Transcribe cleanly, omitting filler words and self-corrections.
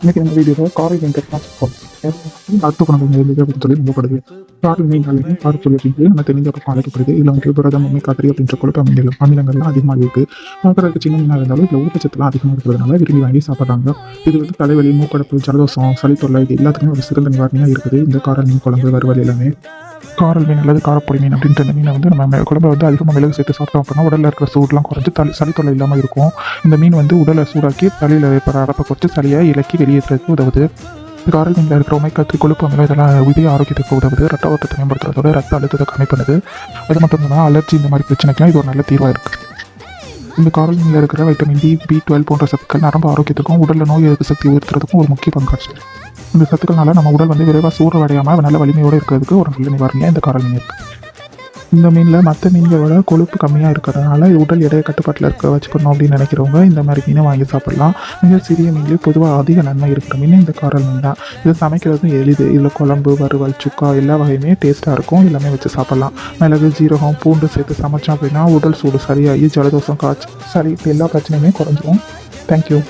இன்னைக்கு நம்ம வீடியோவில் காரை அடுத்த பணம் அப்படின்னு சொல்லி நம்பப்படுது. காரில் மீன் கார சொல்லி நம்ம தெரிஞ்ச பக்கம் அழைக்கப்படுது. இதில் வந்து புரதம் ஒமேகா 3 அப்படின்ற கொழுப்பு அமிலங்கள்லாம் அதிகமாக இருக்குது. பார்க்குறதுக்கு சின்ன மீனாக இருந்தாலும் இதில் ஊட்டச்சத்துலாம் அதிகமாக இருக்கிறதுனால விரும்பி வாங்கி சாப்பிட்றாங்க. இது வந்து தலைவலி, மூக்கடப்பு, ஜலதோஷம், சளி தொல்லை இது எல்லாத்துக்குமே ஒரு சிறந்த நிவாரணியாக இருக்குது இந்த காரல் மீன் குழம்பு வறுவல் எல்லாமே. காரல் மீன் அல்லது காரப்பொடி மீன் அப்படின்ற இந்த மீனை வந்து நம்ம குழம்பை வந்து அதிகமாக மிளகு சேர்த்து சாப்பிட்டோம் அப்படின்னா உடலில் இருக்கிற சூடெலாம் குறைஞ்சி சளி தொல்லை இல்லாமல் இருக்கும். இந்த மீன் வந்து உடலை சூடாக்கி தலையில் ஏற்படுற அடப்பை குறைச்சி சளியை இலக்கி வெளியேற்றுறதுக்கு உதவுது. காரல் மீனில் இருக்கிற ஒமேகா 3 கொழுப்பு அமிலம் இதெல்லாம் இதய ஆரோக்கியத்துக்கு உதவுது. ரத்த ஓட்டத்தை மேம்படுத்துறதோட ரத்த அழுத்தத்தை கம்மி பண்ணுது. அது மட்டும் இல்லாமல் அலர்ஜி இந்த மாதிரி பிரச்சனைக்கெல்லாம் இது ஒரு நல்ல தீர்வாக இருக்குது. இந்த காரல் மீனில் இருக்கிற வைட்டமின் டி, B12 போன்ற சத்துக்கள் நரம்பு ஆரோக்கியத்துக்கும் உடலில் நோய் எதிர்ப்பு சக்தி உயர்த்துறதுக்கும் ஒரு முக்கிய பங்காற்றுது. இந்த சத்துக்கள்னால நம்ம உடல் வந்து விரைவாக சூறவடையாமல் நல்ல வலிமையோடு இருக்கிறதுக்கு ஒரு நல்ல நிவாரணியாக இந்த காரல் மீன் இருக்குது. இந்த மீனில் மற்ற மீன்களோட கொழுப்பு கம்மியாக இருக்கிறதுனால உடல் எடையை கட்டுப்பாட்டில் இருக்க வச்சுக்கணும் அப்படின்னு நினைக்கிறவங்க இந்த மாதிரி மீனை வாங்கி சாப்பிடலாம். மிக சிறிய மீன்லேயே பொதுவாக அதிக நன்மை இருக்கிற மீன் இந்த காரல் மீன் தான். இதை சமைக்கிறதும் எளிது. இதில் குழம்பு, வறுவல், சுக்கா எல்லா வகையுமே டேஸ்ட்டாக இருக்கும். எல்லாமே வச்சு சாப்பிட்லாம். மிளகு, ஜீரகம், பூண்டு சேர்த்து சமைச்சோம் அப்படின்னா உடல் சூடு சரியாகி ஜலதோஷம், காய்ச்சல், சளி எல்லா பிரச்சனையுமே குறைஞ்சிரும். தேங்க்யூ.